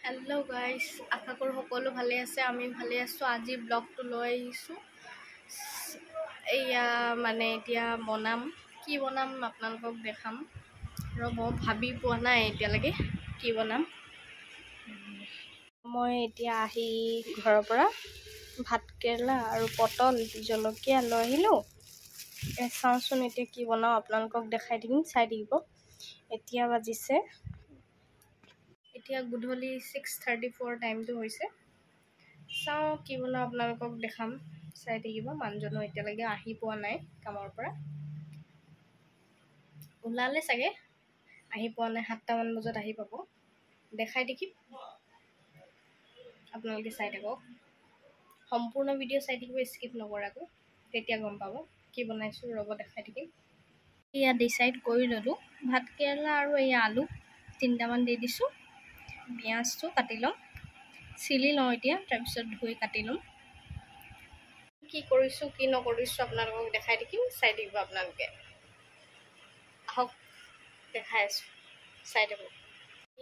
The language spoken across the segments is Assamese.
हेलो गाइस आशा करो সকলো ভালে আছে আমি ভালে আছো আজি ব্লগটো লৈ আহিছো এয়া মানে এতিয়া বনাম কি বনাম আপোনালোকক দেখাম ৰব ভাবি পোৱা নাই এতিয়ালৈকে কি বনাম মই এতিয়া আহি ঘৰৰ পৰা ভাত কেৰেলা আৰু পটল জলকীয়া লৈ আহিলো চাওঁচোন এতিয়া কি বনাও আপোনালোকক দেখাই দিম চাই দিব এতিয়া বাজিছে এতিয়া গুধলি 6:34 টাইমটো হৈছে চাও কি বনাও আপোনালোকক দেখাম চাই থাকিব মানজনো এতিয়ালৈকে আহি পোৱা নাই কামৰ পৰা ওলালে চাগে আহি পোৱা নাই 7টা মান বজাত আহি পাব দেখাই দেখিম আপোনালোকে চাই থাকক সম্পূৰ্ণ ভিডিঅ' চাই থাকিব স্কিপ নকৰাকৈ তেতিয়া গম পাব কি বনাইছো ৰব দেখাই থাকিম ইয়া ডিসাইড কৰি ললো ভাত কেৰেলা আৰু এই আলু 3টা মান দি দিছো পিয়াজটো কাটি লম চিলি লওঁ এতিয়া তাৰপিছত ধুই কাটি লম কি কৰিছো কি নকৰিছো আপোনালোকক দেখাই দিম চাই দিব আপোনালোকে আহক দেখাই আছো চাই দিব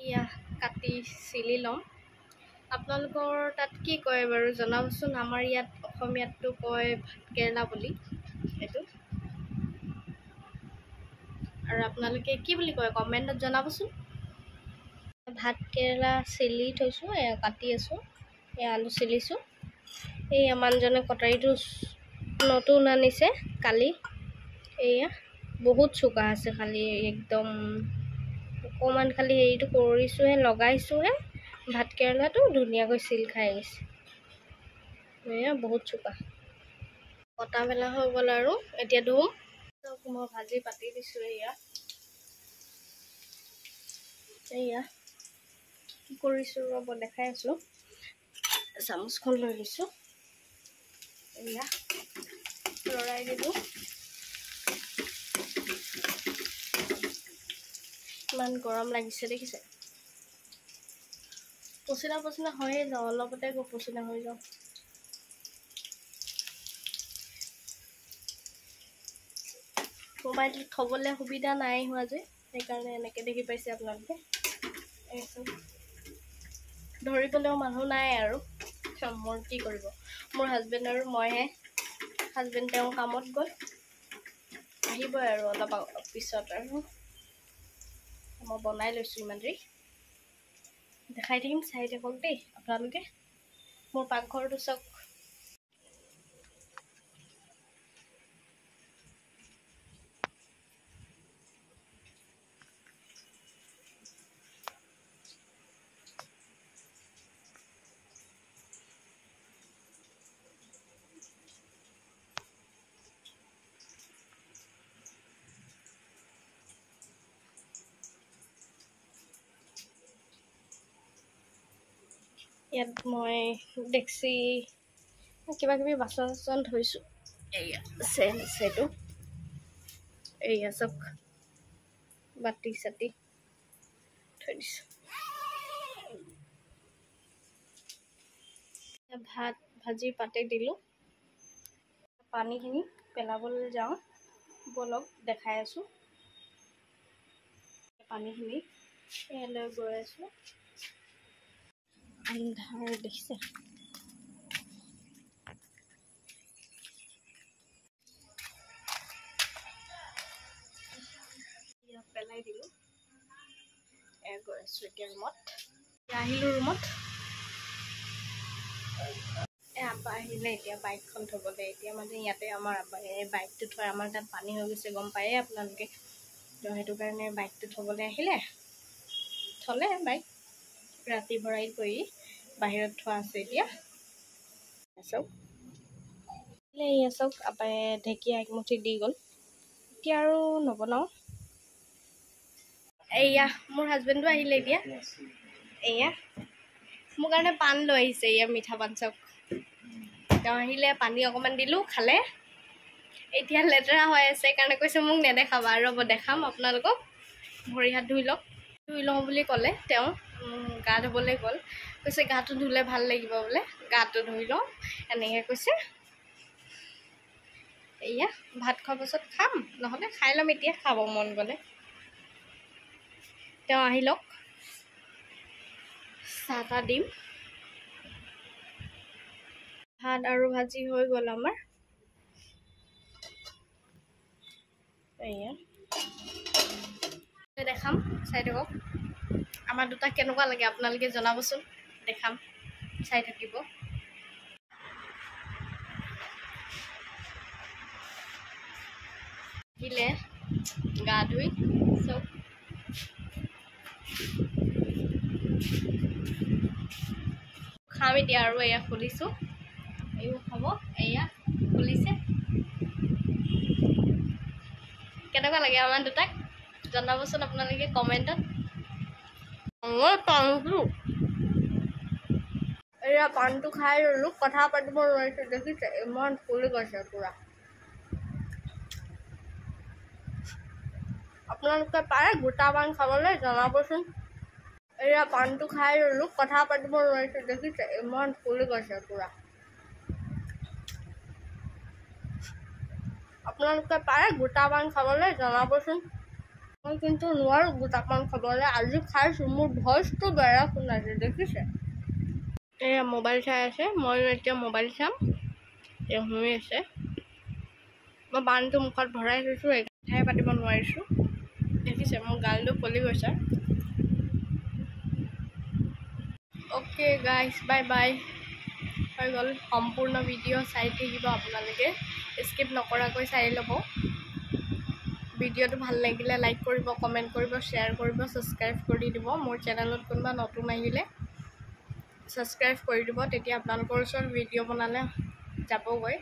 ইয়া কাটি চিলি লম আপোনালোকৰ তাত কি কয় বাৰু জনাবচোন আমাৰ ইয়াত অসমীয়াটো কয় ভাত কেৰেলা বুলি এটো আৰু আপোনালোকে কি বুলি কয় কমেন্টত জনাবচোন ভাত কেৰেলা চিলি থৈছো কাটি আছো আলু চিলিছো এই আমানজনে কটাৰীটো নতুন আনিছে কালি এয়া বহুত চুকা আছে খালি একদম অকমান খালি এইটো কৰিছো হে লগাইছো হে ভাত কেৰেলাটো ধুনীয়াকৈ চিল খাই গৈছে এয়া বহুত চুকা কটা মেলা হৈ গ'ল আৰু এতিয়া ধুম মই ভাজি পাতি দিছো এয়া কি কৰিছো ৰব দেখাই আছো চামুচখন লৈ লৈছো এয়া লৰাই দিলো ইমান গৰম লাগিছে দেখিছে পচিনা হয়ে যাও অলপতে পচিনা হৈ যাও মোবাইল থবলে সুবিধা নাই হোৱা যে সেইকাৰণে এনেকে দেখি পাইছে আপোনালোকে ধৰিবলেও মানুহ নাই আৰু মোৰ কি কৰিব মোৰ হাজবেণ্ড আৰু মইহে হাজবেণ্ড তেওঁ কামত গ'ল আহিবই আৰু অলপ পিছত আৰু মই বনাই লৈছো ইমান দেৰি দেখাই থাকিম চাই থাকক দেই আপোনালোকে মোৰ পাকঘৰটো চাওক ইয়াত মই ডেক্সি কিবা কিবি বাচন ধুইছো এয়া সেটো এয়া চব বাটি সাটি থৈ দিছো ভাত ভাজি পাতে দিলো পানীখিনি পেলাবলৈ যাওঁ বলক দেখাই আছো পানীখিনি এলৈ গৈ আছো আন্ধাৰ দেখিছে পেলাই দিলো গৈ আছো এতিয়া ৰুমত আহিলো ৰুমত আব্বা আহিলে এতিয়া বাইকখন থবলে এতিয়া মানে ইয়াতে আমাৰ আব্বা বাইকটো থৈ আমাৰ তাত পানী হৈ গৈছে গম পায়ে আপোনালোকে তো সেইটো কাৰণে বাইকটো থবলে আহিলে থলে বাইক ৰাতি ভৰাই কৰি বাহিৰত থোৱা আছে এতিয়া চক আপাই ঢেকীয়া একমুঠি দি গ'ল এতিয়া আৰু নবনাও এয়া মোৰ হাজবেণ্ডো আহিলে এতিয়া এয়া মোৰ কাৰণে পান লৈ আহিছে এয়া মিঠা পান চক তেওঁ আহিলে পানী অকমান দিলো খালে এতিয়া লেতেৰা হৈ আছে কাৰণে কৈছে মোক নেদেখাবা ৰব দেখাম আপোনালোকক ভৰি হাত ধুই লওঁ বুলি ক'লে তেওঁ গা ধুবলৈ গ'ল কৈছে গাটো ধুলে ভাল লাগিব বোলে গাটো ধুই লওঁ এনেকৈ কৈছে এয়া ভাত খোৱাৰ পাছত খাম নহ'লে খাই ল'ম এতিয়া খাব মন গ'লে তেওঁ আহি লওক চাহ দিম। ভাত আৰু ভাজি হৈ গ'ল আমাৰ। এয়া দেখাম, চাই থাকক। আমাৰ দুটা কেনেকুৱা লাগে আপোনালোকে জনাবচোন। দেখাম, চাই থাকিব। দিলে গা ধুই চব খাম এতিয়া। আৰু এয়া খুলিছোঁ, এইও খাব। এয়া খুলিছে। কেনেকুৱা লাগে আমাৰ দুটাক জনাবচোন আপোনালোকে কমেণ্টত। এয়া পানটো খাই ল'লোঁ, কথা পাতিব নোৱাৰিছোঁ। দেখিছে ইমান ফুলি গৈছে পুৰা। আপোনালোকে পাৰে গোটা পান খাবলৈ জনাবচোন। এয়া পানটো খাই ল'লোঁ, কথা পাতিব নোৱাৰিছোঁ। দেখিছে ইমান ফুলি গৈছে পুৰা। আপোনালোকে পাৰে গোটা পান খাবলৈ জনাবচোন। মই কিন্তু নোৱাৰোঁ গোটা পান খাবলৈ। আজি খাইছোঁ, মোৰ ভইচটো বেয়া শুনাইছে। দেখিছে এয়া মোবাইল চাই আছে। ময়ো এতিয়া মোবাইল চাম। এতিয়া শুই আছে। মই পানটো মুখত ভৰাই থৈছোঁ, কথাই পাতিব নোৱাৰিছোঁ। দেখিছে মোৰ গালটো ফুলি গৈছে। Okay guys, bye bye. হৈ গ'ল। সম্পূৰ্ণ ভিডিঅ' চাই থাকিব আপোনালোকে, স্কিপ নকৰাকৈ চাই ল'ব। ভিডিঅ'টো ভাল লাগিলে লাইক কৰিব, কমেণ্ট কৰিব, শ্বেয়াৰ কৰিব, ছাবস্ক্ৰাইব কৰি দিব। মোৰ চেনেলত কোনোবা নতুন আহিলে ছাবস্ক্ৰাইব কৰি দিব, তেতিয়া আপোনালোকৰ ওচৰত ভিডিঅ' বনালে যাবগৈ।